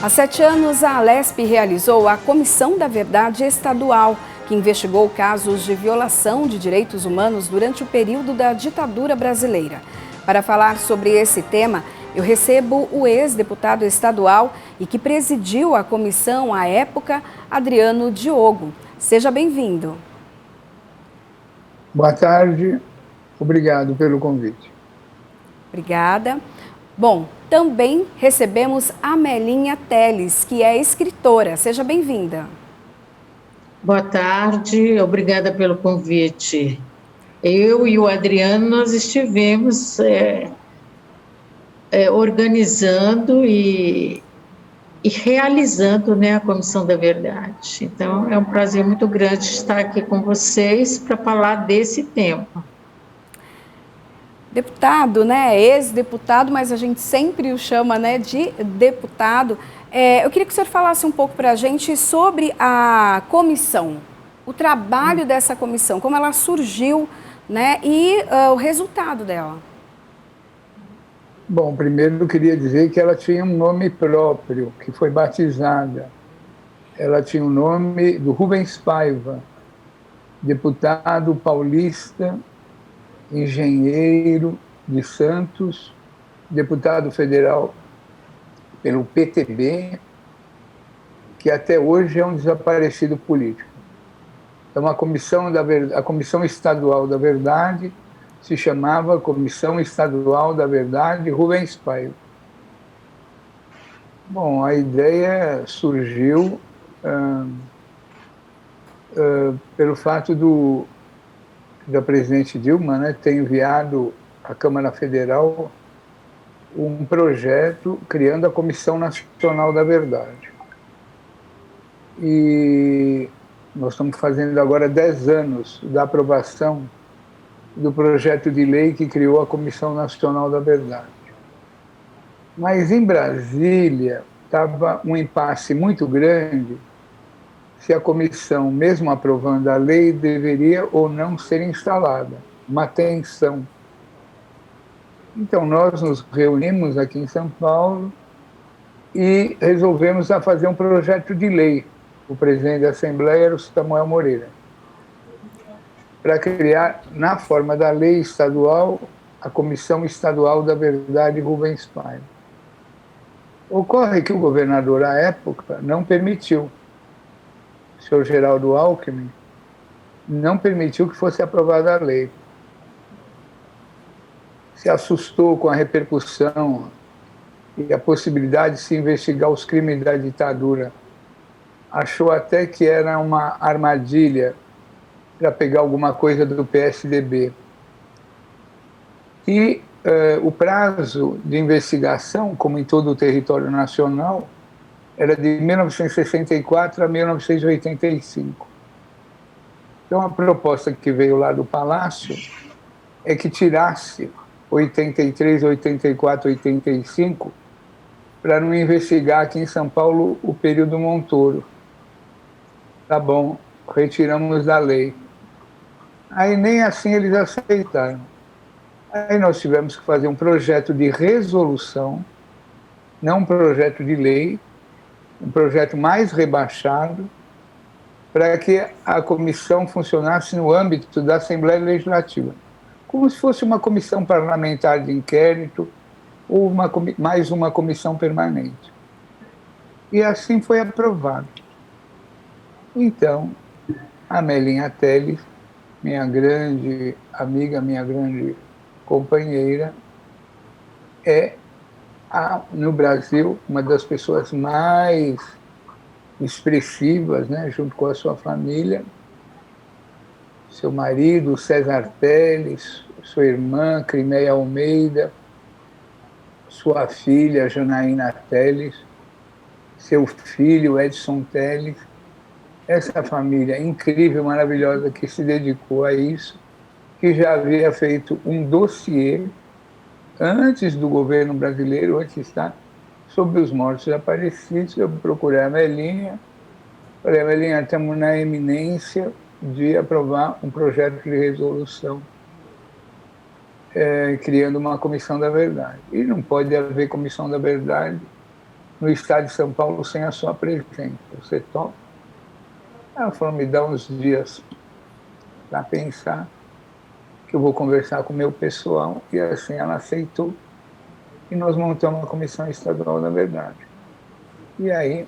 Há 7 anos, a Alesp realizou a Comissão da Verdade Estadual, que investigou casos de violação de direitos humanos durante o período da ditadura brasileira. Para falar sobre esse tema, eu recebo o ex-deputado estadual e que presidiu a comissão à época, Adriano Diogo. Seja bem-vindo. Boa tarde, obrigado pelo convite. Obrigada. Bom, também recebemos a Amelinha Teles, que é escritora. Seja bem-vinda. Boa tarde, obrigada pelo convite. Eu e o Adriano, nós estivemos organizando e realizando, né, a Comissão da Verdade. Então, é um prazer muito grande estar aqui com vocês para falar desse tema. Deputado, né, ex-deputado, mas a gente sempre o chama, né, de deputado. Eu queria que o senhor falasse um pouco para a gente sobre a comissão, o trabalho dessa comissão, como ela surgiu, né, e o resultado dela. Bom, primeiro eu queria dizer que ela tinha um nome próprio, que foi batizada. Ela tinha o nome do Rubens Paiva, deputado paulista, engenheiro de Santos, deputado federal pelo PTB, que até hoje é um desaparecido político. Então, a Comissão Estadual da Verdade se chamava Comissão Estadual da Verdade Rubens Paiva. Bom, a ideia surgiu pelo fato da presidente Dilma, né, ter enviado à Câmara Federal um projeto criando a Comissão Nacional da Verdade. E nós estamos fazendo agora 10 anos da aprovação do projeto de lei que criou a Comissão Nacional da Verdade. Mas em Brasília estava um impasse muito grande se a comissão, mesmo aprovando a lei, deveria ou não ser instalada, uma tensão. Então nós nos reunimos aqui em São Paulo e resolvemos fazer um projeto de lei. O presidente da Assembleia era o Samuel Moreira, para criar, na forma da lei estadual, a Comissão Estadual da Verdade Rubens Paiva. Ocorre que o governador, à época, não permitiu. O senhor Geraldo Alckmin não permitiu que fosse aprovada a lei. Se assustou com a repercussão e a possibilidade de se investigar os crimes da ditadura. Achou até que era uma armadilha para pegar alguma coisa do PSDB. E o prazo de investigação, como em todo o território nacional, era de 1964 a 1985. Então, a proposta que veio lá do Palácio é que tirasse 83, 84, 85, para não investigar aqui em São Paulo o período Montoro. Tá bom, retiramos da lei. Aí nem assim eles aceitaram. Aí nós tivemos que fazer um projeto de resolução, não um projeto de lei, um projeto mais rebaixado, para que a comissão funcionasse no âmbito da Assembleia Legislativa, como se fosse uma comissão parlamentar de inquérito ou mais uma comissão permanente. E assim foi aprovado. Então, a Amelinha Teles, minha grande amiga, minha grande companheira, é, no Brasil, uma das pessoas mais expressivas, né, junto com a sua família, seu marido, César Teles, sua irmã, Crimeia Almeida, sua filha, Janaína Teles, seu filho, Edson Teles, essa família incrível, maravilhosa, que se dedicou a isso, que já havia feito um dossiê antes do governo brasileiro, antes, tá? Sobre os mortos desaparecidos. Eu procurei a Amelinha, falei, Amelinha, estamos na eminência de aprovar um projeto de resolução criando uma comissão da verdade. E não pode haver comissão da verdade no estado de São Paulo sem a sua presença. Você topa? Ela falou, me dá uns dias para pensar, que eu vou conversar com o meu pessoal, e assim ela aceitou, e nós montamos a Comissão Estadual da Verdade. E aí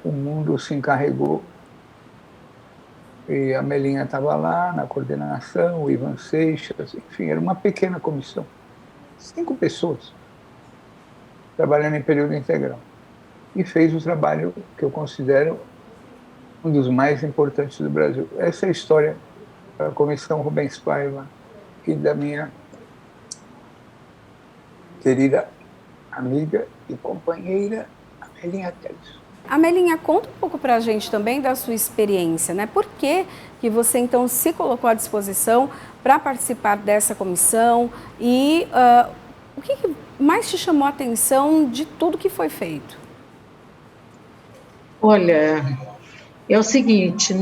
o mundo se encarregou, e a Melinha estava lá na coordenação, o Ivan Seixas, enfim, era uma pequena comissão, 5 pessoas, trabalhando em período integral. E fez o trabalho que eu considero um dos mais importantes do Brasil. Essa é a história da Comissão Rubens Paiva e da minha querida amiga e companheira Amelinha Teles. Amelinha, conta um pouco para a gente também da sua experiência, né? Por que você então se colocou à disposição para participar dessa comissão e o que mais te chamou a atenção de tudo que foi feito? Olha, é o seguinte,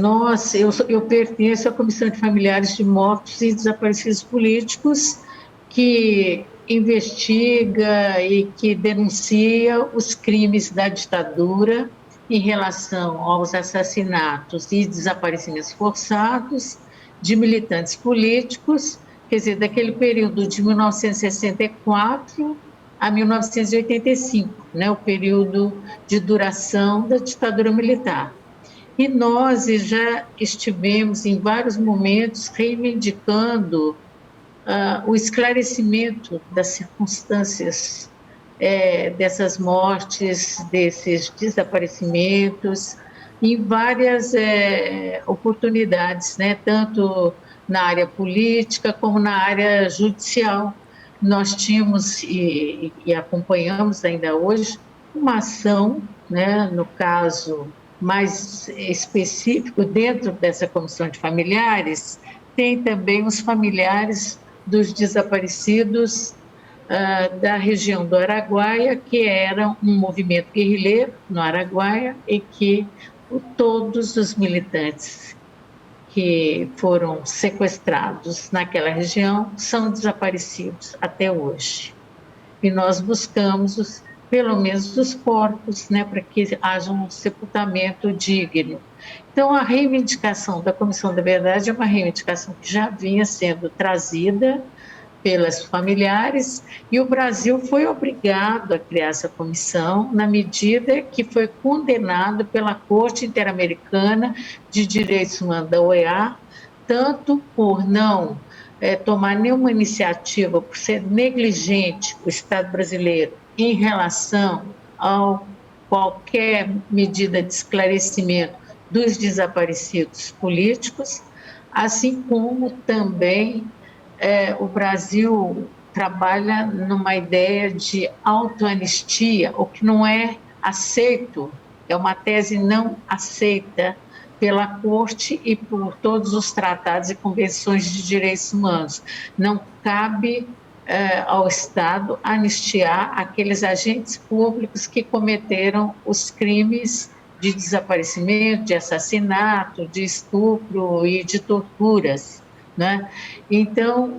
eu pertenço à Comissão de Familiares de Mortos e Desaparecidos Políticos, que investiga e que denuncia os crimes da ditadura em relação aos assassinatos e desaparecimentos forçados de militantes políticos, quer dizer, daquele período de 1964 a 1985, né, o período de duração da ditadura militar. E nós já estivemos em vários momentos reivindicando o esclarecimento das circunstâncias dessas mortes, desses desaparecimentos, em várias oportunidades, né? Tanto na área política como na área judicial. Nós tínhamos e acompanhamos ainda hoje uma ação, né? No caso mais específico, dentro dessa comissão de familiares, tem também os familiares dos desaparecidos da região do Araguaia, que era um movimento guerrilheiro no Araguaia, e que todos os militantes que foram sequestrados naquela região são desaparecidos até hoje. E nós buscamos pelo menos os corpos, né, para que haja um sepultamento digno. Então, a reivindicação da Comissão da Verdade é uma reivindicação que já vinha sendo trazida pelas familiares, e o Brasil foi obrigado a criar essa comissão na medida que foi condenado pela Corte Interamericana de Direitos Humanos da OEA, tanto por não tomar nenhuma iniciativa, por ser negligente o Estado brasileiro em relação a qualquer medida de esclarecimento dos desaparecidos políticos, assim como também o Brasil trabalha numa ideia de autoanistia, o que não é aceito, é uma tese não aceita pela Corte e por todos os tratados e convenções de direitos humanos. Não cabe ao Estado anistiar aqueles agentes públicos que cometeram os crimes de desaparecimento, de assassinato, de estupro e de torturas, né? Então,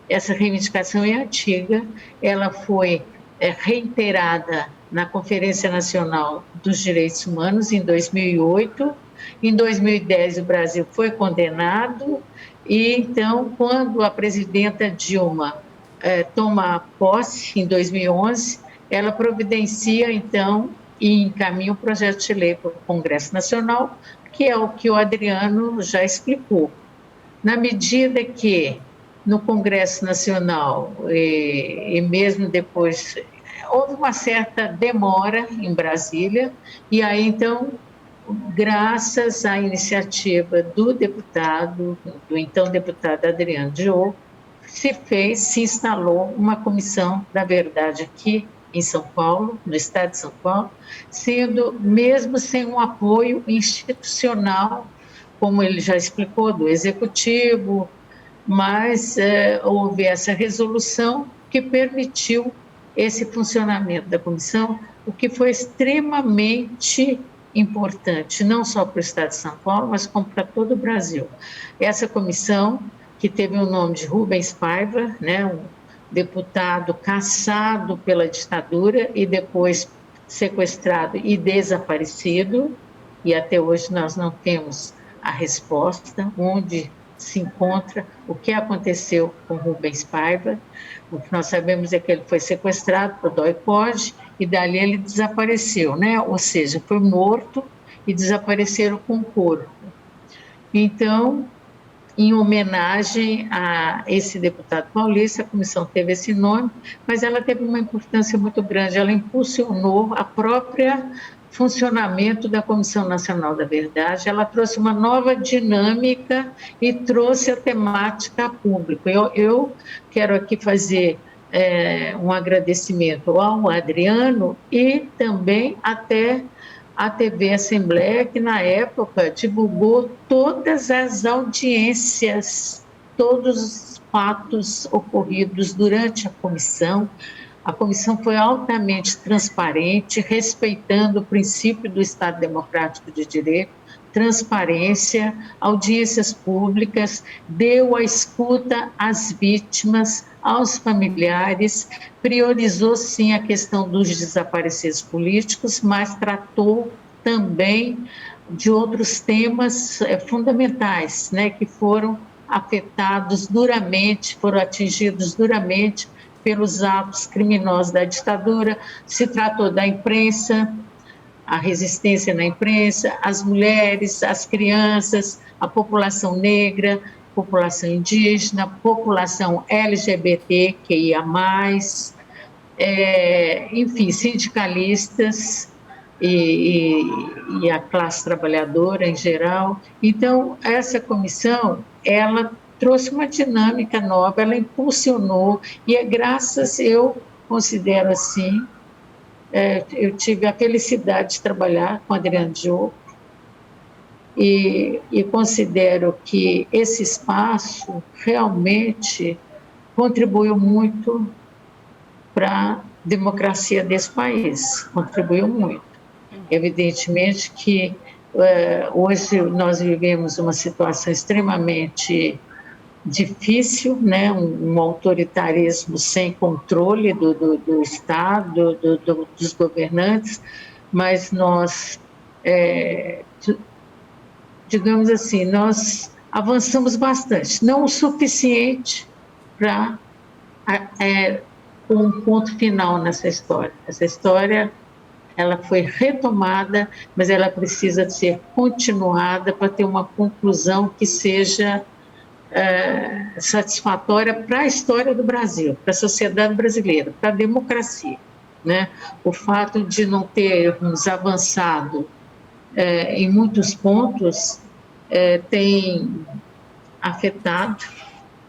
essa reivindicação é antiga, ela foi reiterada na Conferência Nacional dos Direitos Humanos em 2008, em 2010 o Brasil foi condenado, e então, quando a presidenta Dilma toma posse, em 2011, ela providencia, então, e encaminha o projeto de lei para o Congresso Nacional, que é o que o Adriano já explicou. Na medida que no Congresso Nacional, e mesmo depois, houve uma certa demora em Brasília, e aí, então, graças à iniciativa do então deputado Adriano Diogo, se instalou uma comissão da verdade aqui em São Paulo, no estado de São Paulo, sendo mesmo sem um apoio institucional, como ele já explicou, do Executivo, mas houve essa resolução que permitiu esse funcionamento da comissão, o que foi extremamente importante, não só para o estado de São Paulo, mas como para todo o Brasil. Essa comissão, que teve o nome de Rubens Paiva, né, deputado cassado pela ditadura e depois sequestrado e desaparecido, e até hoje nós não temos a resposta onde se encontra, o que aconteceu com Rubens Paiva. O que nós sabemos é que ele foi sequestrado por DOI-CODE e dali ele desapareceu, né? Ou seja, foi morto e desapareceram com o corpo. Então, em homenagem a esse deputado paulista, a comissão teve esse nome, mas ela teve uma importância muito grande, ela impulsionou a própria funcionamento da Comissão Nacional da Verdade, ela trouxe uma nova dinâmica e trouxe a temática a público. Eu quero aqui fazer um agradecimento ao Adriano e também até a TV Assembleia, que na época divulgou todas as audiências, todos os fatos ocorridos durante a comissão. A comissão foi altamente transparente, respeitando o princípio do Estado Democrático de Direito, transparência, audiências públicas, deu a escuta às vítimas, aos familiares, priorizou sim a questão dos desaparecidos políticos, mas tratou também de outros temas fundamentais, né, que foram afetados duramente, foram atingidos duramente pelos atos criminosos da ditadura. Se tratou da imprensa, a resistência na imprensa, as mulheres, as crianças, a população negra, população indígena, população LGBTQIA+, enfim, sindicalistas e a classe trabalhadora em geral. Então, essa comissão, ela trouxe uma dinâmica nova, ela impulsionou, e eu considero assim, eu tive a felicidade de trabalhar com Adriano Diogo e considero que esse espaço realmente contribuiu muito para a democracia desse país, contribuiu muito. Evidentemente que hoje nós vivemos uma situação extremamente difícil, né? Um autoritarismo sem controle do Estado, dos governantes, mas nós, digamos assim, nós avançamos bastante, não o suficiente para um ponto final nessa história. Essa história, ela foi retomada, mas ela precisa ser continuada para ter uma conclusão que seja satisfatória para a história do Brasil, para a sociedade brasileira, para a democracia, né? O fato de não termos avançado em muitos pontos tem afetado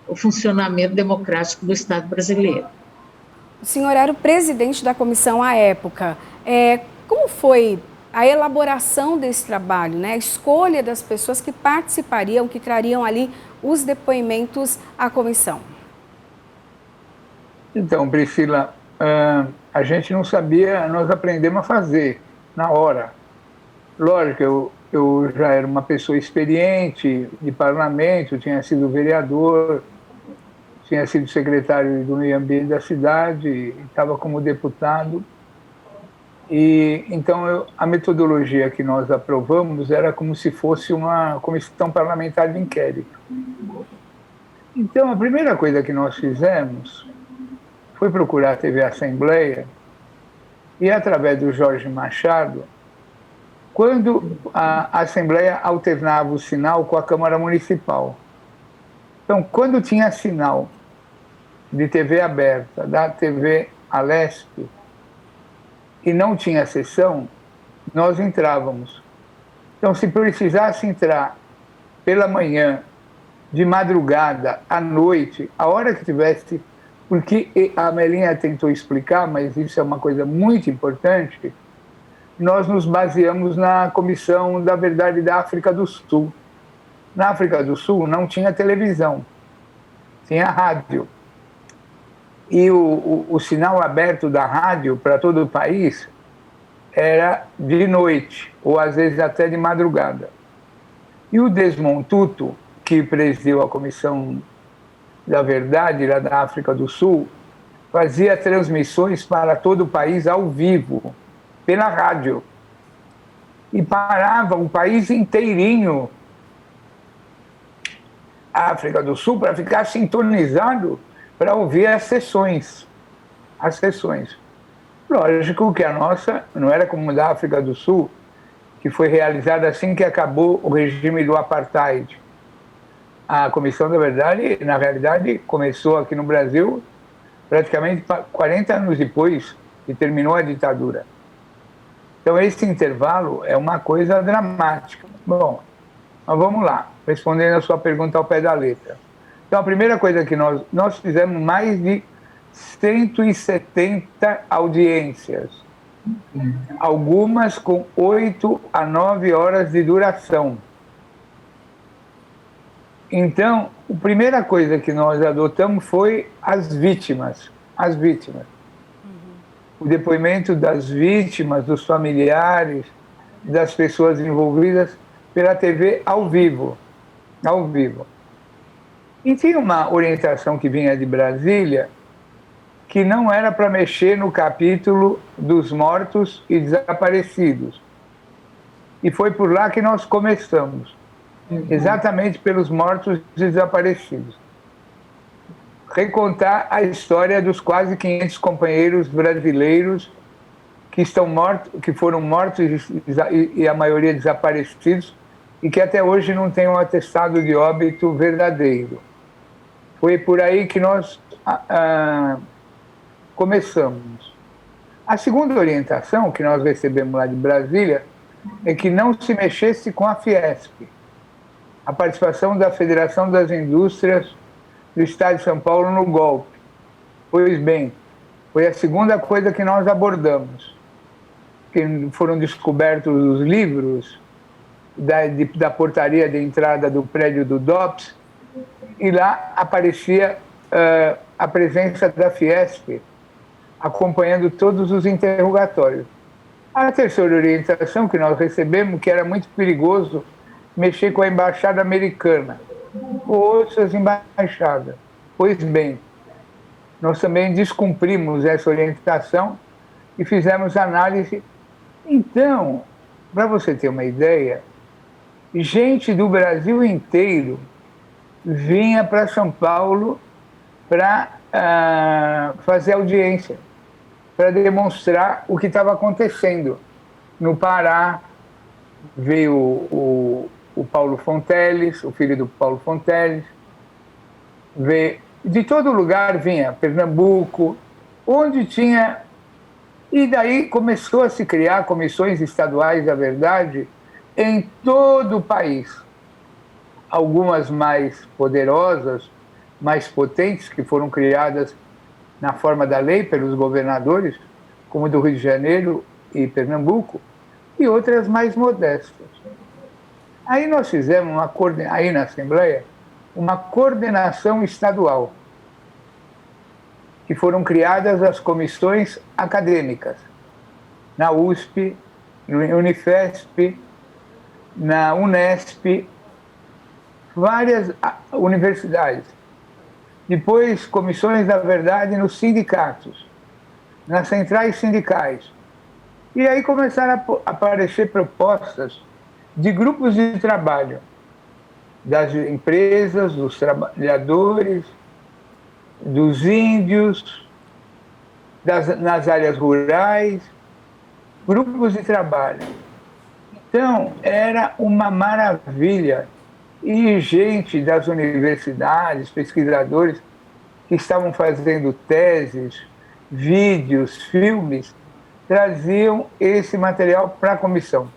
o funcionamento democrático do Estado brasileiro. O senhor era o presidente da comissão à época. Como foi a elaboração desse trabalho, né? A escolha das pessoas que participariam, que trariam ali os depoimentos à comissão? Então, Priscila, a gente não sabia, nós aprendemos a fazer na hora. Lógico, eu já era uma pessoa experiente de parlamento, tinha sido vereador, tinha sido secretário do meio ambiente da cidade, estava como deputado. E então a metodologia que nós aprovamos era como se fosse uma comissão parlamentar de inquérito. Então a primeira coisa que nós fizemos foi procurar a TV Assembleia e, através do Jorge Machado, quando a Assembleia alternava o sinal com a Câmara Municipal. Então, quando tinha sinal de TV aberta, da TV Alesp, e não tinha sessão, nós entrávamos. Então, se precisasse entrar pela manhã, de madrugada, à noite, a hora que tivesse, porque a Melinha tentou explicar, mas isso é uma coisa muito importante, nós nos baseamos na Comissão da Verdade da África do Sul. Na África do Sul não tinha televisão, tinha rádio. E o sinal aberto da rádio para todo o país era de noite, ou às vezes até de madrugada. E o Desmond Tutu, que presidiu a Comissão da Verdade lá da África do Sul, fazia transmissões para todo o país ao vivo, pela rádio. E parava o país inteirinho, a África do Sul, para ficar sintonizado para ouvir as sessões. As sessões. Lógico que a nossa não era como da África do Sul, que foi realizada assim que acabou o regime do apartheid. A Comissão da Verdade, na realidade, começou aqui no Brasil praticamente 40 anos depois que terminou a ditadura. Então, esse intervalo é uma coisa dramática. Bom, mas vamos lá, respondendo a sua pergunta ao pé da letra. Então, a primeira coisa que nós fizemos mais de 170 audiências, algumas com 8 a 9 horas de duração. Então, a primeira coisa que nós adotamos foi as vítimas. As vítimas. O depoimento das vítimas, dos familiares, das pessoas envolvidas pela TV ao vivo. Ao vivo. E tinha uma orientação que vinha de Brasília, que não era para mexer no capítulo dos mortos e desaparecidos. E foi por lá que nós começamos. Exatamente pelos mortos e desaparecidos. Recontar a história dos quase 500 companheiros brasileiros que estão mortos, que foram mortos e a maioria desaparecidos e que até hoje não têm um atestado de óbito verdadeiro. Foi por aí que nós começamos. A segunda orientação que nós recebemos lá de Brasília é que não se mexesse com a Fiesp, a participação da Federação das Indústrias do Estado de São Paulo no golpe. Pois bem, foi a segunda coisa que nós abordamos. Que foram descobertos os livros da portaria de entrada do prédio do DOPS e lá aparecia a presença da Fiesp acompanhando todos os interrogatórios. A terceira orientação que nós recebemos, que era muito perigoso mexer com a embaixada americana, ou outras embaixadas. Pois bem, nós também descumprimos essa orientação e fizemos análise. Então, para você ter uma ideia, gente do Brasil inteiro vinha para São Paulo para fazer audiência, para demonstrar o que estava acontecendo. No Pará, veio o Paulo Fonteles, o filho do Paulo Fonteles, veio, de todo lugar vinha, Pernambuco, onde tinha... E daí começou a se criar comissões estaduais da verdade em todo o país. Algumas mais poderosas, mais potentes, que foram criadas na forma da lei pelos governadores, como do Rio de Janeiro e Pernambuco, e outras mais modestas. Aí nós fizemos, aí na Assembleia, uma coordenação estadual, que foram criadas as comissões acadêmicas, na USP, no Unifesp, na Unesp, várias universidades. Depois, comissões da verdade nos sindicatos, nas centrais sindicais. E aí começaram a aparecer propostas de grupos de trabalho, das empresas, dos trabalhadores, dos índios, nas áreas rurais, grupos de trabalho. Então, era uma maravilha. E gente das universidades, pesquisadores, que estavam fazendo teses, vídeos, filmes, traziam esse material para a comissão.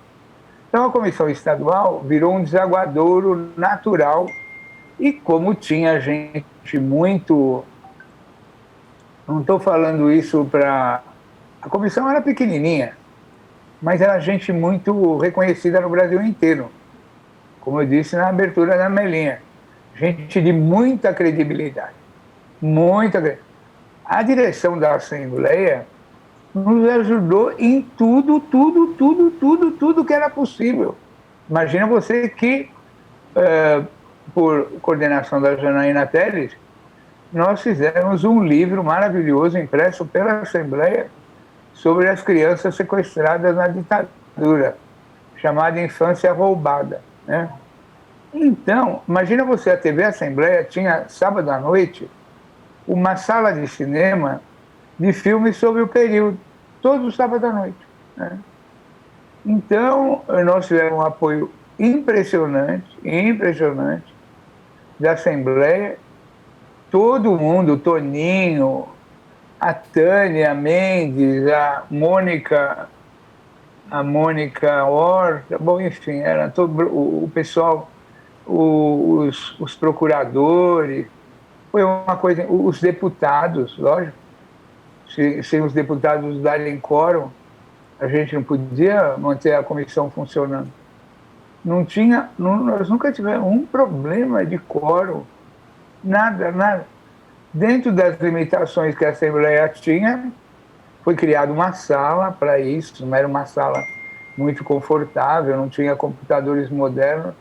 Então, a comissão estadual virou um desaguadouro natural e como tinha gente muito... Não estou falando isso para... A comissão era pequenininha, mas era gente muito reconhecida no Brasil inteiro. Como eu disse na abertura da Melinha, gente de muita credibilidade. Muita. A direção da Assembleia nos ajudou em tudo que era possível. Imagina você que, por coordenação da Janaína Teles, nós fizemos um livro maravilhoso impresso pela Assembleia sobre as crianças sequestradas na ditadura, chamado Infância Roubada, né? Então, imagina você, a TV Assembleia tinha, sábado à noite, uma sala de cinema de filmes sobre o período, todos os sábados à noite, né? Então, nós tivemos um apoio impressionante da Assembleia, todo mundo, o Toninho, a Tânia Mendes, a Mônica Horta, bom, enfim, era todo o pessoal, os procuradores, foi uma coisa, os deputados, lógico, sem os deputados darem quórum, a gente não podia manter a comissão funcionando. Nós nunca tivemos um problema de quórum, nada. Dentro das limitações que a Assembleia tinha, foi criada uma sala para isso, não era uma sala muito confortável, não tinha computadores modernos.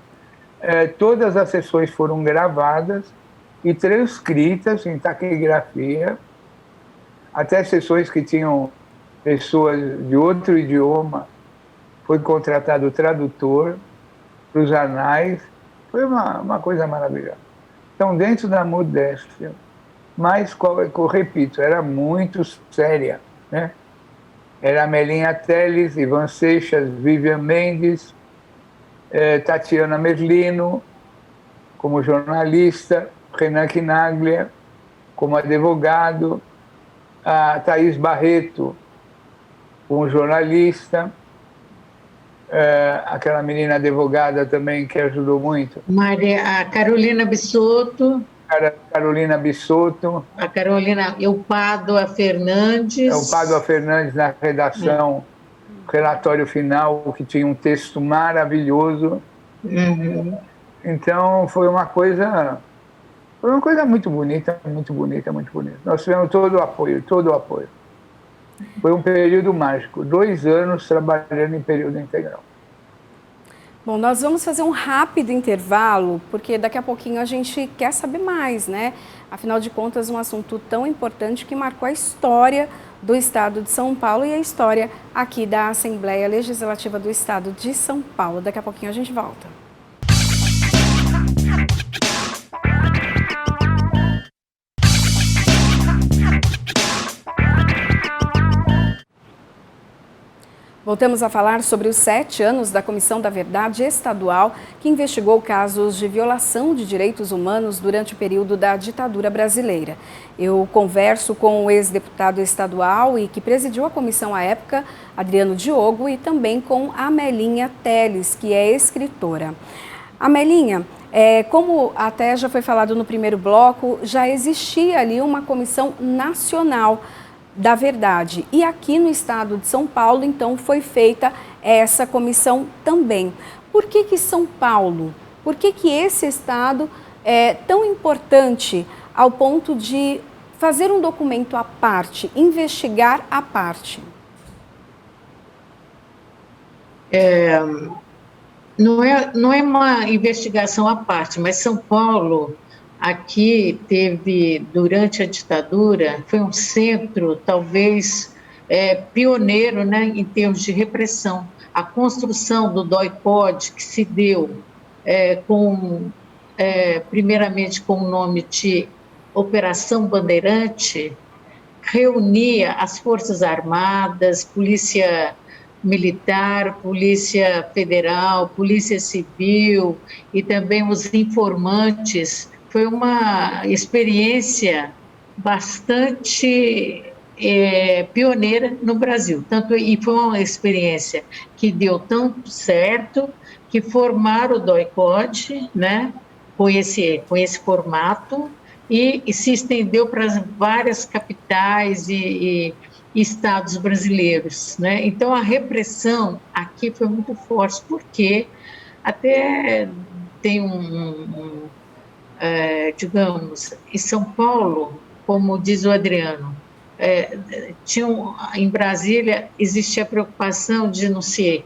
Todas as sessões foram gravadas e transcritas em taquigrafia, até sessões que tinham pessoas de outro idioma, foi contratado o tradutor para os anais, foi uma coisa maravilhosa. Então, dentro da modéstia, mas, eu repito, era muito séria, né? Era Melinha Teles, Ivan Seixas, Vivian Mendes, Tatiana Merlino, como jornalista, Renan Quinaglia, como advogado, a Thaís Barreto, como jornalista, aquela menina advogada também que ajudou muito. A Carolina Bissotto. Carolina Bissotto. A Carolina, o Pádua Fernandes. O Pádua Fernandes na redação, relatório final, que tinha um texto maravilhoso. Uhum. Então, foi uma coisa muito bonita. Nós tivemos todo o apoio. Foi um período mágico, 2 anos trabalhando em período integral. Bom, nós vamos fazer um rápido intervalo, porque daqui a pouquinho a gente quer saber mais, né? Afinal de contas, um assunto tão importante que marcou a história do Estado de São Paulo e a história aqui da Assembleia Legislativa do Estado de São Paulo. Daqui a pouquinho a gente volta. Voltamos a falar sobre os 7 anos da Comissão da Verdade Estadual, que investigou casos de violação de direitos humanos durante o período da ditadura brasileira. Eu converso com o ex-deputado estadual e que presidiu a comissão à época, Adriano Diogo, e também com a Melinha Teles, que é escritora. Amelinha, como até já foi falado no primeiro bloco, já existia ali uma comissão nacional da verdade. E aqui no estado de São Paulo, então, foi feita essa comissão também. Por que São Paulo? Por que esse estado é tão importante ao ponto de fazer um documento à parte, investigar à parte? Não é uma investigação à parte, mas São Paulo aqui teve, durante a ditadura, foi um centro, talvez, pioneiro, né, em termos de repressão. A construção do DOI-CODE, que se deu primeiramente com o nome de Operação Bandeirante, reunia as Forças Armadas, Polícia Militar, Polícia Federal, Polícia Civil e também os informantes. Foi uma experiência bastante pioneira no Brasil. E foi uma experiência que deu tanto certo que formaram o DOI-CODE, né, com esse formato, e se estendeu para várias capitais e estados brasileiros, né? Então, a repressão aqui foi muito forte, porque até tem digamos, em São Paulo, como diz o Adriano, em Brasília existia a preocupação de não se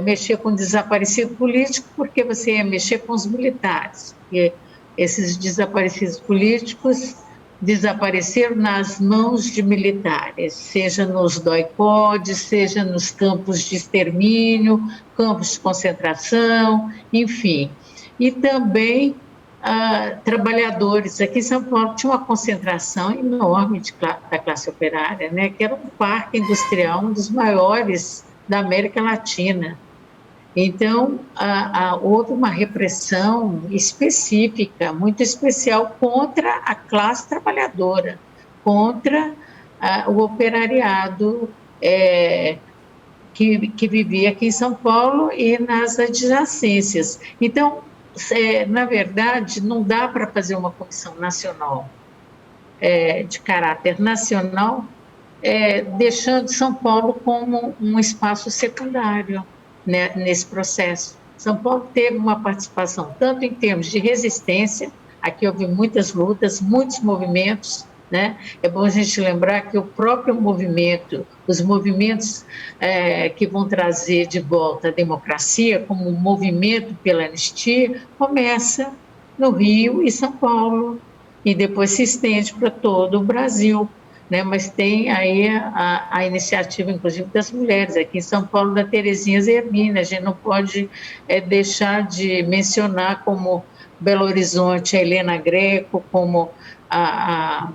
mexer com desaparecido político, porque você ia mexer com os militares, porque esses desaparecidos políticos desapareceram nas mãos de militares, seja nos DOI-CODES, seja nos campos de extermínio, campos de concentração, enfim. E também trabalhadores. Aqui em São Paulo tinha uma concentração enorme da classe operária, né? Que era um parque industrial, um dos maiores da América Latina. Então, houve uma repressão específica, muito especial, contra a classe trabalhadora, contra o operariado que vivia aqui em São Paulo e nas adjacências. Então, na verdade, não dá para fazer uma comissão nacional, de caráter nacional, deixando São Paulo como um espaço secundário, né, nesse processo. São Paulo teve uma participação tanto em termos de resistência, aqui houve muitas lutas, muitos movimentos, né? É bom a gente lembrar que o próprio movimento, os movimentos que vão trazer de volta a democracia, como o movimento pela anistia, começa no Rio e São Paulo, e depois se estende para todo o Brasil. Né, mas tem aí a iniciativa, inclusive, das mulheres, aqui em São Paulo, da Terezinha Zerbini. A gente não pode deixar de mencionar como Belo Horizonte, a Helena Greco, como a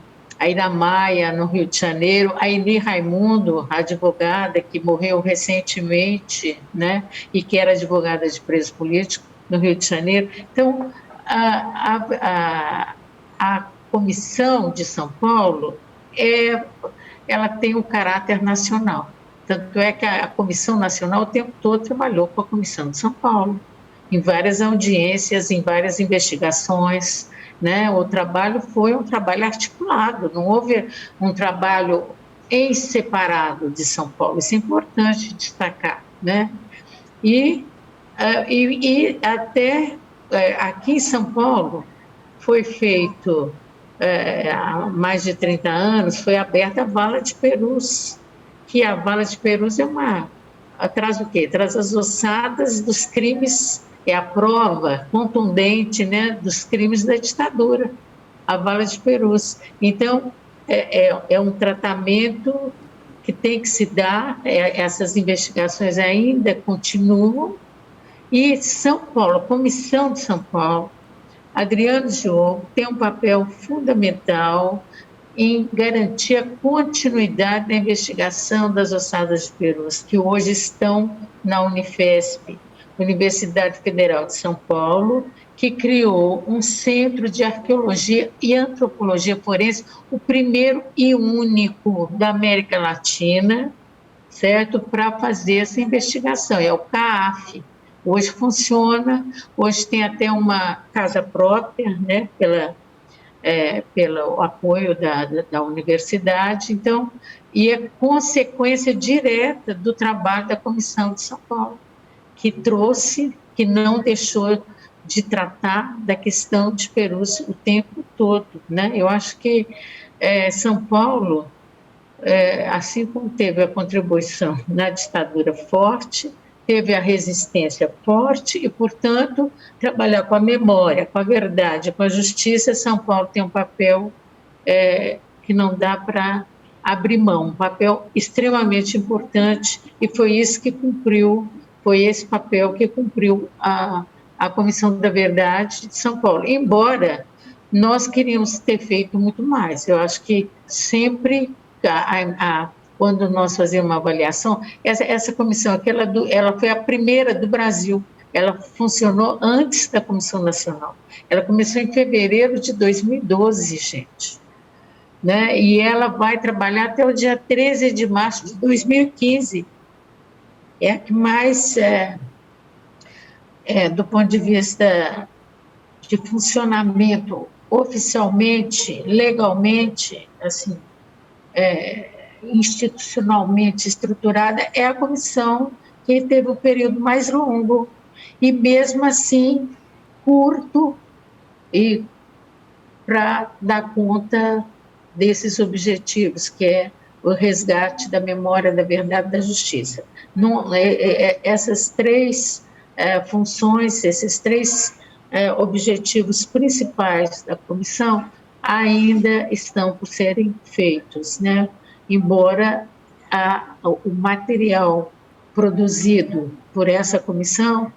Ida Maia, no Rio de Janeiro, a Eni Raimundo, a advogada que morreu recentemente, né, e que era advogada de preso político no Rio de Janeiro. Então, a Comissão de São Paulo, ela tem um caráter nacional. Tanto é que a Comissão Nacional o tempo todo trabalhou com a Comissão de São Paulo, em várias audiências, em várias investigações, né? O trabalho foi um trabalho articulado, não houve um trabalho em separado de São Paulo, isso é importante destacar, né? E até aqui em São Paulo foi feito, há mais de 30 anos, foi aberta a Vala de Perus, que a Vala de Perus traz o quê? Traz as ossadas dos crimes, é a prova contundente, né, dos crimes da ditadura, a Vala de Perus. Então, é um tratamento que tem que se dar, essas investigações ainda continuam, e São Paulo, a Comissão de São Paulo, Adriano Diogo tem um papel fundamental em garantir a continuidade da investigação das ossadas de Perus, que hoje estão na Unifesp, Universidade Federal de São Paulo, que criou um centro de arqueologia e antropologia forense, o primeiro e único da América Latina, certo? Para fazer essa investigação, é o CAAF. Hoje funciona, hoje tem até uma casa própria, né, pelo apoio da universidade, então, e é consequência direta do trabalho da Comissão de São Paulo, que trouxe, que não deixou de tratar da questão de Perus o tempo todo, né? Eu acho que São Paulo, assim como teve a contribuição na ditadura forte, teve a resistência forte e, portanto, trabalhar com a memória, com a verdade, com a justiça. São Paulo tem um papel que não dá para abrir mão, um papel extremamente importante, e foi isso que cumpriu, foi esse papel que cumpriu a Comissão da Verdade de São Paulo. Embora nós queríamos ter feito muito mais, eu acho que sempre quando nós fazíamos uma avaliação, essa comissão aqui, ela foi a primeira do Brasil, ela funcionou antes da Comissão Nacional, ela começou em fevereiro de 2012, gente, né? E ela vai trabalhar até o dia 13 de março de 2015, é a que mais, do ponto de vista de funcionamento, oficialmente, legalmente, assim, institucionalmente estruturada, é a comissão que teve o período mais longo, e mesmo assim curto, e para dar conta desses objetivos, que é o resgate da memória, da verdade e da justiça. Essas três funções, esses três objetivos principais da comissão ainda estão por serem feitos, né? Embora o material produzido por essa comissão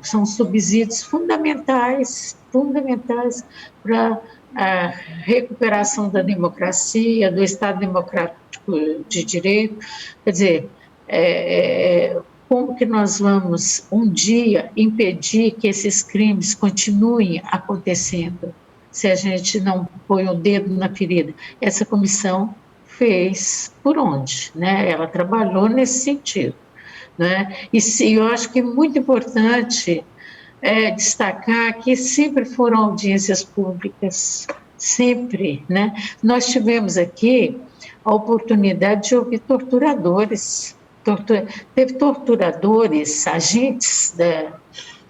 são subsídios fundamentais para a recuperação da democracia, do Estado democrático de direito. Quer dizer, como que nós vamos um dia impedir que esses crimes continuem acontecendo se a gente não põe o dedo na ferida? Essa comissão fez por onde, né? Ela trabalhou nesse sentido, né? E eu acho que é muito importante destacar que sempre foram audiências públicas, sempre, né? Nós tivemos aqui a oportunidade de ouvir torturadores, teve torturadores, agentes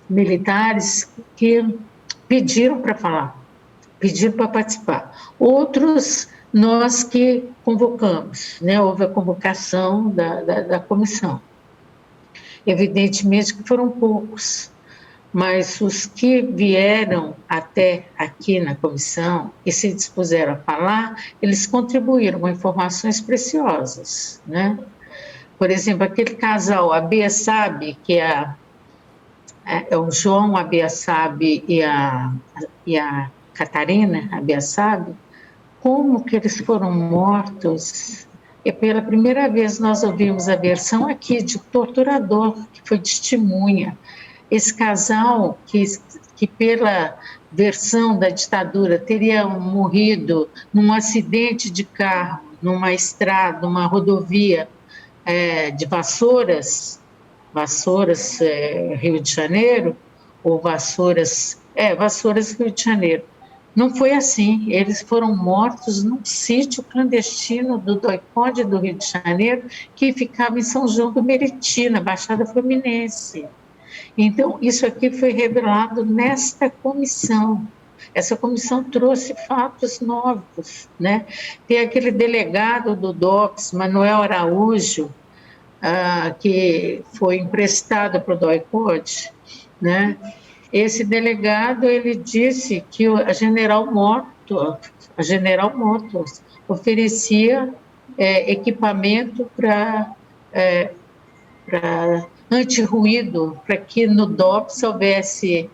militares que pediram para falar, pediram para participar. Outros nós que convocamos, né? Houve a convocação da comissão. Evidentemente que foram poucos, mas os que vieram até aqui na comissão e se dispuseram a falar, eles contribuíram com informações preciosas, né? Por exemplo, aquele casal Abiassab, que é o João Abiassab e a Catarina Abiassab, como que eles foram mortos? E pela primeira vez nós ouvimos a versão aqui de torturador, que foi testemunha. Esse casal, que pela versão da ditadura teria morrido num acidente de carro, numa estrada, numa rodovia de Vassouras, Rio de Janeiro, ou Vassouras, Rio de Janeiro. Não foi assim, eles foram mortos num sítio clandestino do DOI-CODE do Rio de Janeiro, que ficava em São João do Meriti, na Baixada Fluminense. Então, isso aqui foi revelado nesta comissão. Essa comissão trouxe fatos novos, né? Tem aquele delegado do DOPS, Manuel Araújo, que foi emprestado para o DOI-CODE, né? Esse delegado, ele disse que a General Motors oferecia equipamento para anti-ruído, para que no DOPS houvesse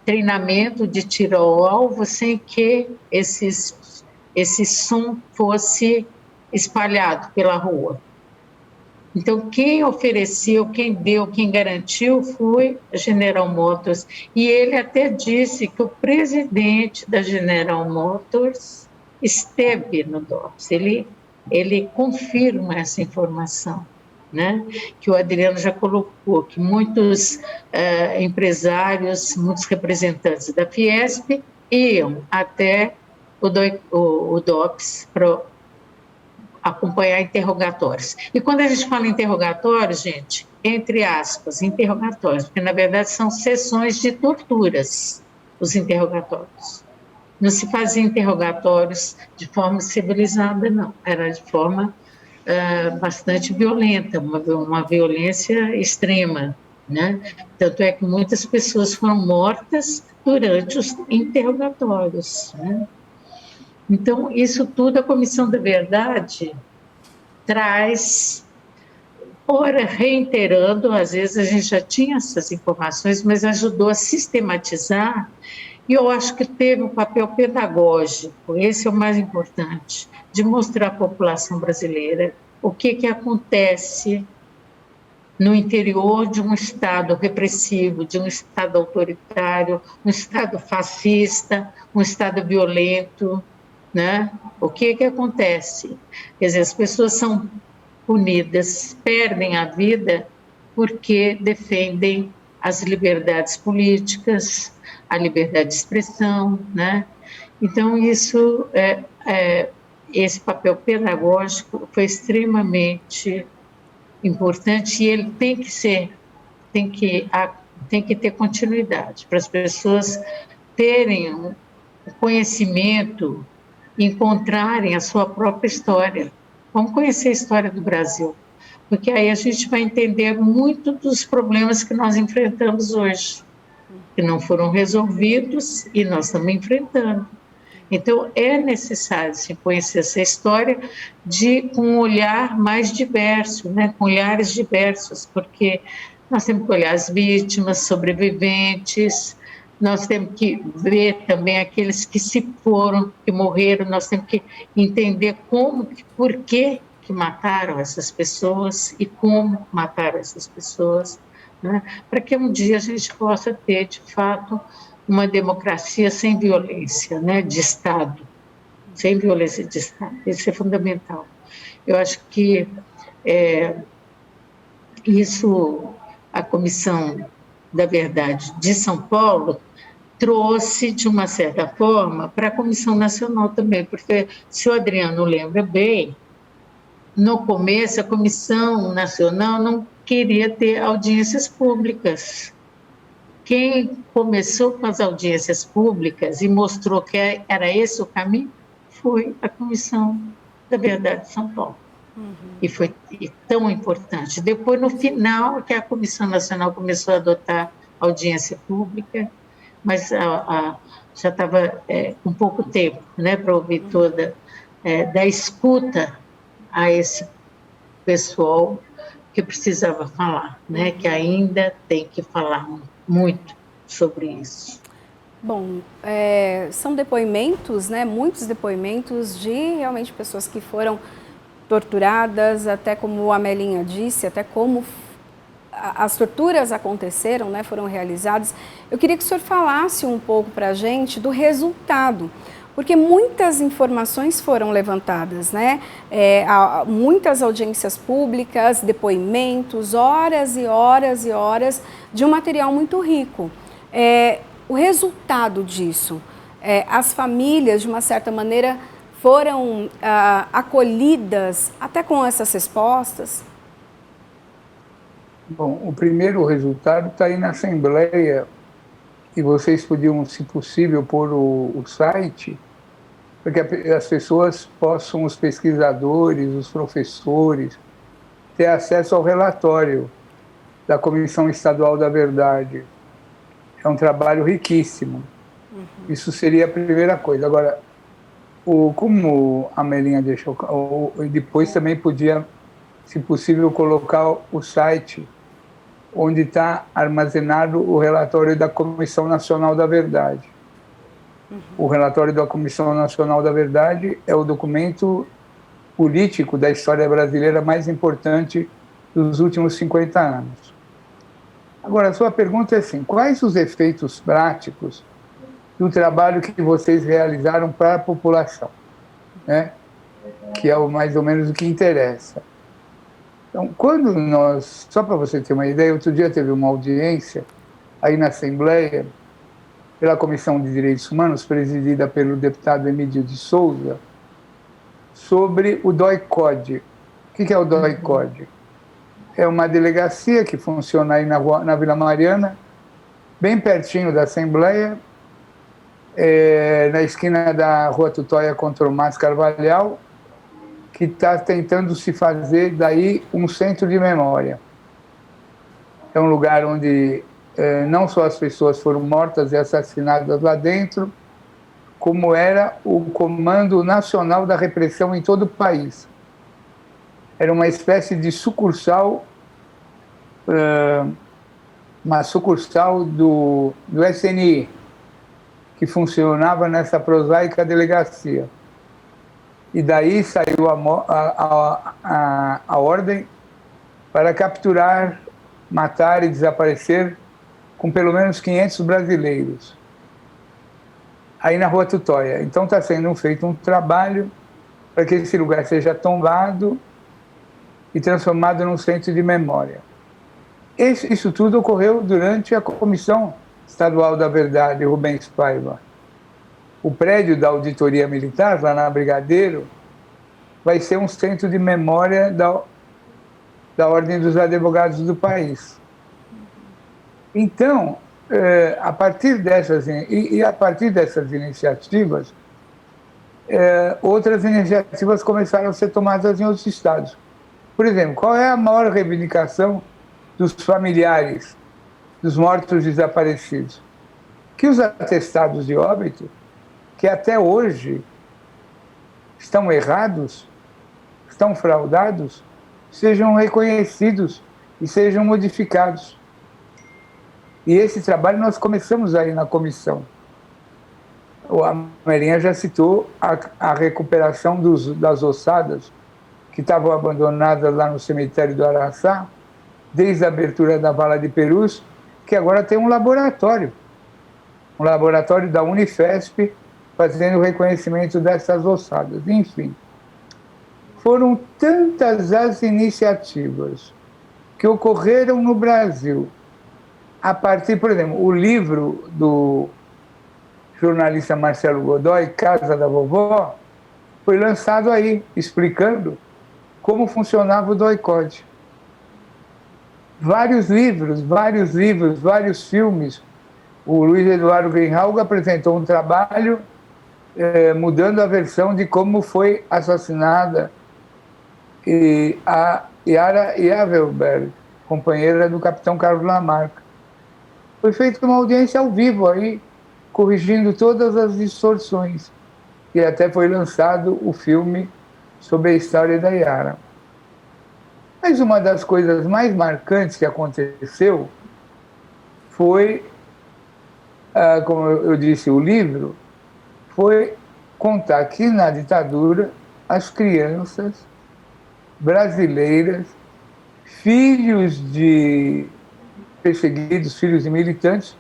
treinamento de tiro ao alvo sem que esse som fosse espalhado pela rua. Então, quem ofereceu, quem deu, quem garantiu foi a General Motors. E ele até disse que o presidente da General Motors esteve no DOPS. Ele confirma essa informação, né? Que o Adriano já colocou, que muitos empresários, muitos representantes da Fiesp iam até o DOPS para acompanhar interrogatórios. E quando a gente fala interrogatórios, gente, entre aspas, interrogatórios, porque na verdade são sessões de torturas, os interrogatórios. Não se fazia interrogatórios de forma civilizada, não. Era de forma bastante violenta, uma violência extrema, né? Tanto é que muitas pessoas foram mortas durante os interrogatórios, né? Então, isso tudo a Comissão da Verdade traz, ora reiterando, às vezes a gente já tinha essas informações, mas ajudou a sistematizar, e eu acho que teve um papel pedagógico, esse é o mais importante, de mostrar à população brasileira o que acontece no interior de um Estado repressivo, de um Estado autoritário, um Estado fascista, um Estado violento, né? O que acontece? Quer dizer, as pessoas são punidas, perdem a vida porque defendem as liberdades políticas, a liberdade de expressão, né? Então, esse papel pedagógico foi extremamente importante e ele tem que ter continuidade para as pessoas terem o conhecimento, encontrarem a sua própria história. Vamos conhecer a história do Brasil, porque aí a gente vai entender muito dos problemas que nós enfrentamos hoje. que não foram resolvidos e nós estamos enfrentando. Então, é necessário se conhecer essa história com um olhar mais diverso, né? Com olhares diversos, porque nós temos que olhar as vítimas, sobreviventes, nós temos que ver também aqueles que se foram, que morreram, nós temos que entender por que mataram essas pessoas e como mataram essas pessoas, né? Para que um dia a gente possa ter, de fato, uma democracia sem violência, né, de Estado, sem violência de Estado. Isso é fundamental. Eu acho que isso, a Comissão da Verdade de São Paulo trouxe, de uma certa forma, para a Comissão Nacional também, porque, se o Adriano lembra bem, no começo a Comissão Nacional não queria ter audiências públicas. Quem começou com as audiências públicas e mostrou que era esse o caminho foi a Comissão da Verdade de São Paulo. E foi tão importante. Depois, no final, que a Comissão Nacional começou a adotar audiência pública, mas já estava com pouco tempo, né, para ouvir toda, da escuta a esse pessoal que precisava falar, né, que ainda tem que falar muito sobre isso. Bom, são depoimentos, né, muitos depoimentos de realmente pessoas que foram torturadas, até como a Melinha disse, até como as torturas aconteceram, né, foram realizadas. Eu queria que o senhor falasse um pouco para a gente do resultado, porque muitas informações foram levantadas, né? Muitas audiências públicas, depoimentos, horas e horas e horas de um material muito rico. O resultado disso, as famílias, de uma certa maneira, foram acolhidas até com essas respostas? Bom, o primeiro resultado está aí na Assembleia, e vocês podiam, se possível, pôr o site, para que as pessoas possam, os pesquisadores, os professores, ter acesso ao relatório da Comissão Estadual da Verdade. É um trabalho riquíssimo. Isso seria a primeira coisa. Agora, como a Melinha deixou, depois também podia, se possível, colocar o site onde está armazenado o relatório da Comissão Nacional da Verdade. O relatório da Comissão Nacional da Verdade é o documento político da história brasileira mais importante dos últimos 50 anos. Agora, a sua pergunta é assim: quais os efeitos práticos do trabalho que vocês realizaram para a população, né? Que é mais ou menos o que interessa. Então, quando nós, só para você ter uma ideia, outro dia teve uma audiência aí na Assembleia, pela Comissão de Direitos Humanos, presidida pelo deputado Emílio de Souza, sobre o DOI-CODE. O que é o DOI-CODE? É uma delegacia que funciona aí na Vila Mariana, bem pertinho da Assembleia, na esquina da Rua Tutóia com Tomás Carvalhal, que está tentando se fazer daí um centro de memória. É um lugar onde não só as pessoas foram mortas e assassinadas lá dentro, como era o Comando Nacional da Repressão em todo o país. Era uma espécie de sucursal, uma sucursal do SNI, que funcionava nessa prosaica delegacia. E daí saiu a ordem para capturar, matar e desaparecer com pelo menos 500 brasileiros, aí na Rua Tutóia. Então está sendo feito um trabalho para que esse lugar seja tombado e transformado num centro de memória. Isso tudo ocorreu durante a Comissão Estadual da Verdade, Rubens Paiva. O prédio da Auditoria Militar, lá na Brigadeiro, vai ser um centro de memória da Ordem dos Advogados do país. Então, a partir dessas iniciativas, outras iniciativas começaram a ser tomadas em outros estados. Por exemplo, qual é a maior reivindicação dos familiares dos mortos desaparecidos? que os atestados de óbito, que até hoje estão errados, estão fraudados, sejam reconhecidos e sejam modificados. E esse trabalho nós começamos aí na comissão. A Marinha já citou a recuperação das ossadas que estavam abandonadas lá no cemitério do Araçá, desde a abertura da Vala de Perus, que agora tem um laboratório da Unifesp, fazendo o reconhecimento dessas ossadas. Enfim, foram tantas as iniciativas que ocorreram no Brasil, a partir, por exemplo, o livro do jornalista Marcelo Godoy, Casa da Vovó, foi lançado aí, explicando como funcionava o DOI-CODE. Vários livros, vários filmes. O Luiz Eduardo Greenhalgh apresentou um trabalho mudando a versão de como foi assassinada a Yara Yavelberg, companheira do capitão Carlos Lamarca. Foi feita uma audiência ao vivo aí, corrigindo todas as distorções. E até foi lançado o filme sobre a história da Yara. Mas uma das coisas mais marcantes que aconteceu foi, como eu disse, o livro, foi contar que na ditadura as crianças brasileiras, filhos de perseguidos, filhos de militantes,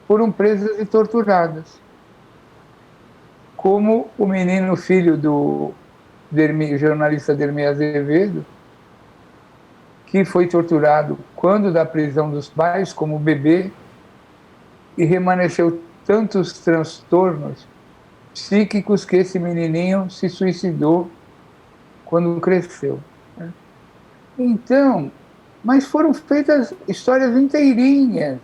foram presas e torturadas. Como o menino filho do jornalista Dermi Azevedo, que foi torturado quando da prisão dos pais, como bebê, e remanesceu tantos transtornos psíquicos que esse menininho se suicidou quando cresceu. Então, mas foram feitas histórias inteirinhas.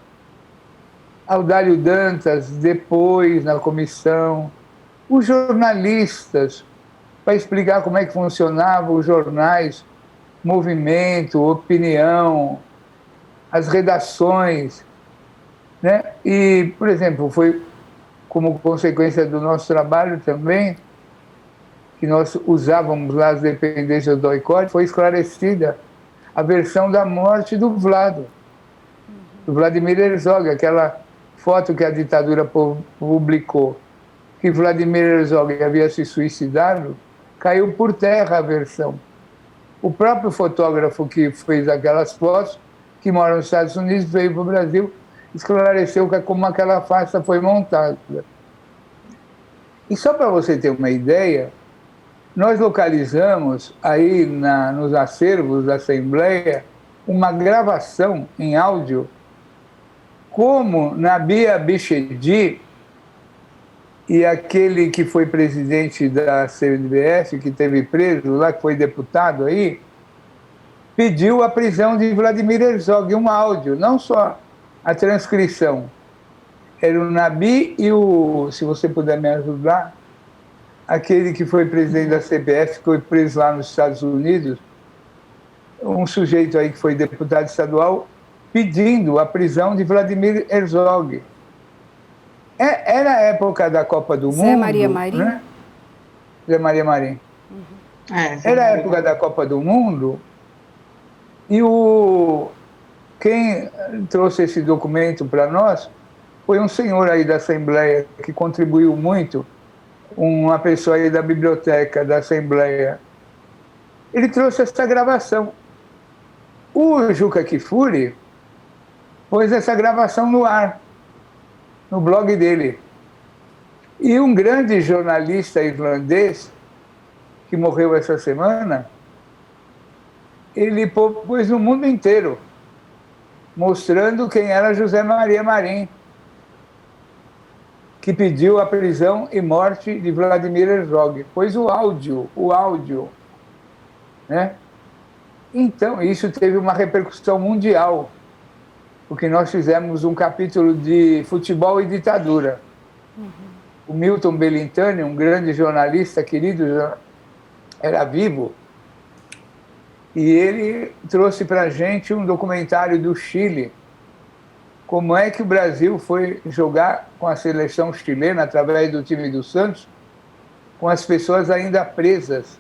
Audálio Dantas, depois, na comissão, os jornalistas, para explicar como é que funcionavam os jornais, Movimento, Opinião, as redações, né? E, por exemplo, foi como consequência do nosso trabalho também, que nós usávamos lá as dependências do DOI-CODE, foi esclarecida a versão da morte do Vlado, do Vladimir Herzog, aquela foto que a ditadura publicou, que Vladimir Herzog havia se suicidado, caiu por terra a versão. O próprio fotógrafo que fez aquelas fotos, que mora nos Estados Unidos, veio para o Brasil, esclareceu como aquela farsa foi montada. E só para você ter uma ideia, nós localizamos aí nos acervos da Assembleia uma gravação em áudio como Nabi Abichedi e aquele que foi presidente da CNBF, que teve preso lá, que foi deputado aí, pediu a prisão de Vladimir Herzog, um áudio, não só a transcrição. Era o Nabi e se você puder me ajudar, aquele que foi presidente da CBF, que foi preso lá nos Estados Unidos, um sujeito aí que foi deputado estadual, pedindo a prisão de Vladimir Herzog. Era a época da Copa do Mundo. Zé Maria Marim? Né? Zé Maria Marim. Uhum. Era a época da Copa do Mundo e quem trouxe esse documento para nós foi um senhor aí da Assembleia que contribuiu muito, uma pessoa aí da biblioteca da Assembleia. Ele trouxe essa gravação. O Juca Kfouri pôs essa gravação no ar, no blog dele. E um grande jornalista irlandês, que morreu essa semana, ele pôs no mundo inteiro, mostrando quem era José Maria Marim, que pediu a prisão e morte de Vladimir Herzog. Pôs o áudio, né? Então, isso teve uma repercussão mundial, porque nós fizemos um capítulo de futebol e ditadura. Uhum. O Milton Belintani, um grande jornalista querido, era vivo, e ele trouxe para a gente um documentário do Chile, como é que o Brasil foi jogar com a seleção chilena, através do time do Santos, com as pessoas ainda presas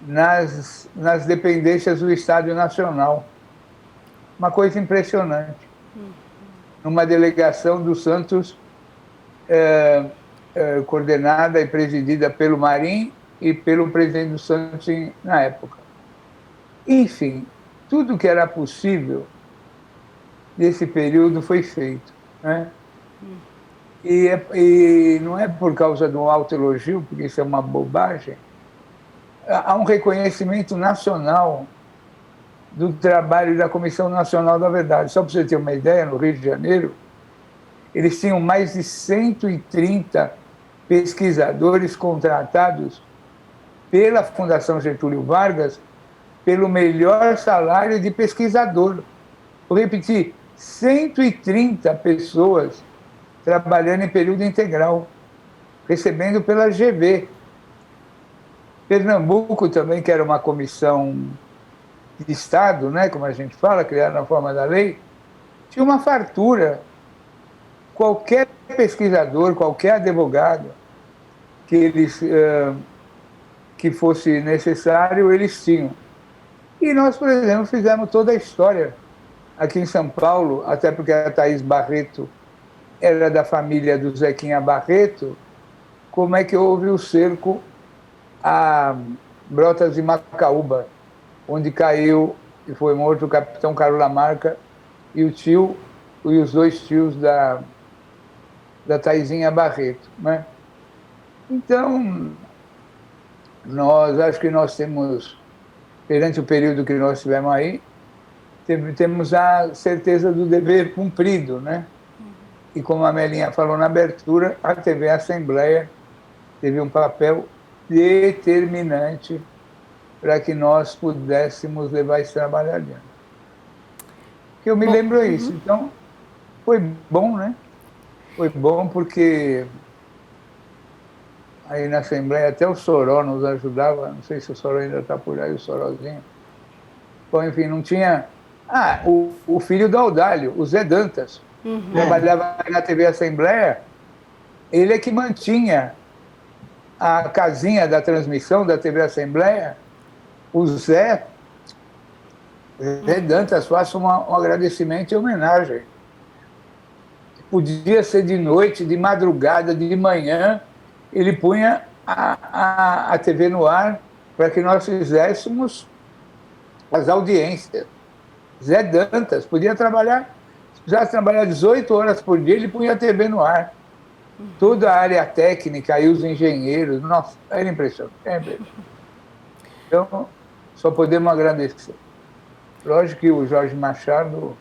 nas dependências do Estádio Nacional. Uma coisa impressionante. Numa delegação do Santos, coordenada e presidida pelo Marim e pelo presidente do Santos na época. Enfim, tudo que era possível nesse período foi feito, né? E não é por causa de um autoelogio, porque isso é uma bobagem. Há um reconhecimento nacional do trabalho da Comissão Nacional da Verdade. Só para você ter uma ideia, no Rio de Janeiro, eles tinham mais de 130 pesquisadores contratados pela Fundação Getúlio Vargas pelo melhor salário de pesquisador. Vou repetir, 130 pessoas trabalhando em período integral, recebendo pela GV. Pernambuco também, que era uma comissão de Estado, né, como a gente fala, criada na forma da lei, tinha uma fartura. Qualquer pesquisador, qualquer advogado que fosse necessário, eles tinham. E nós, por exemplo, fizemos toda a história aqui em São Paulo, até porque a Thaís Barreto era da família do Zequinha Barreto, como é que houve o cerco a Brotas de Macaúba, onde caiu e foi morto o capitão Carlos Lamarca e os dois tios da Thaisinha Barreto, né? Então, acho que nós temos, perante o período que nós tivemos aí, temos a certeza do dever cumprido, né? E como a Melinha falou na abertura, a TV Assembleia teve um papel determinante para que nós pudéssemos levar esse trabalho adiante. Que eu me lembro isso. Então, foi bom, né? Foi bom porque aí na Assembleia até o Soró nos ajudava, não sei se o Soró ainda está por aí, o Sorozinho. Bom, enfim, não tinha... o filho do Audálio, o Zé Dantas, trabalhava na TV Assembleia, ele é que mantinha a casinha da transmissão da TV Assembleia. O Zé Dantas, faço um agradecimento e homenagem. Podia ser de noite, de madrugada, de manhã, ele punha a TV no ar para que nós fizéssemos as audiências. Zé Dantas podia trabalhar, se precisasse trabalhar 18 horas por dia, ele punha a TV no ar. Toda a área técnica e os engenheiros, nossa, era impressionante. Então, só podemos agradecer. Lógico que o Jorge Machado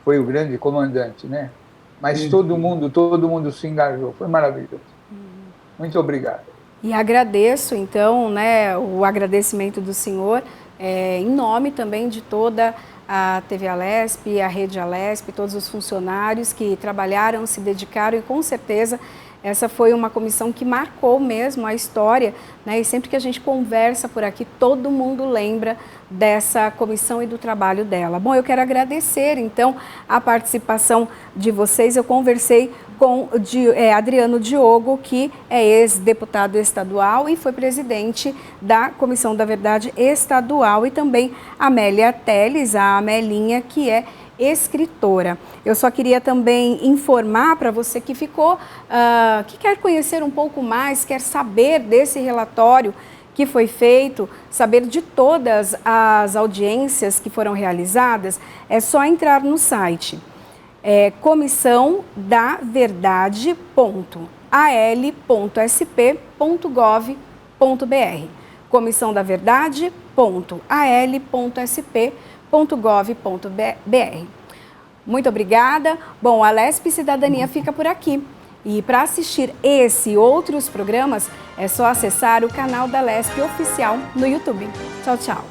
foi o grande comandante, né? Mas todo mundo se engajou, foi maravilhoso. Muito obrigado. E agradeço, então, né, o agradecimento do senhor, em nome também de toda a TV Alesp, a Rede Alesp, todos os funcionários que trabalharam, se dedicaram e com certeza essa foi uma comissão que marcou mesmo a história, né? E sempre que a gente conversa por aqui, todo mundo lembra dessa comissão e do trabalho dela. Bom, eu quero agradecer, então, a participação de vocês. Eu conversei com Adriano Diogo, que é ex-deputado estadual e foi presidente da Comissão da Verdade Estadual, e também Amélia Teles, a Amelinha, que é escritora. Eu só queria também informar para você que ficou, que quer conhecer um pouco mais, quer saber desse relatório que foi feito, saber de todas as audiências que foram realizadas, é só entrar no site comissãodaverdade.al.sp.gov.br comissãodaverdade.al.sp.gov.br. Muito obrigada. Bom, a Alesp Cidadania fica por aqui. E para assistir esse e outros programas, é só acessar o canal da Alesp Oficial no YouTube. Tchau, tchau.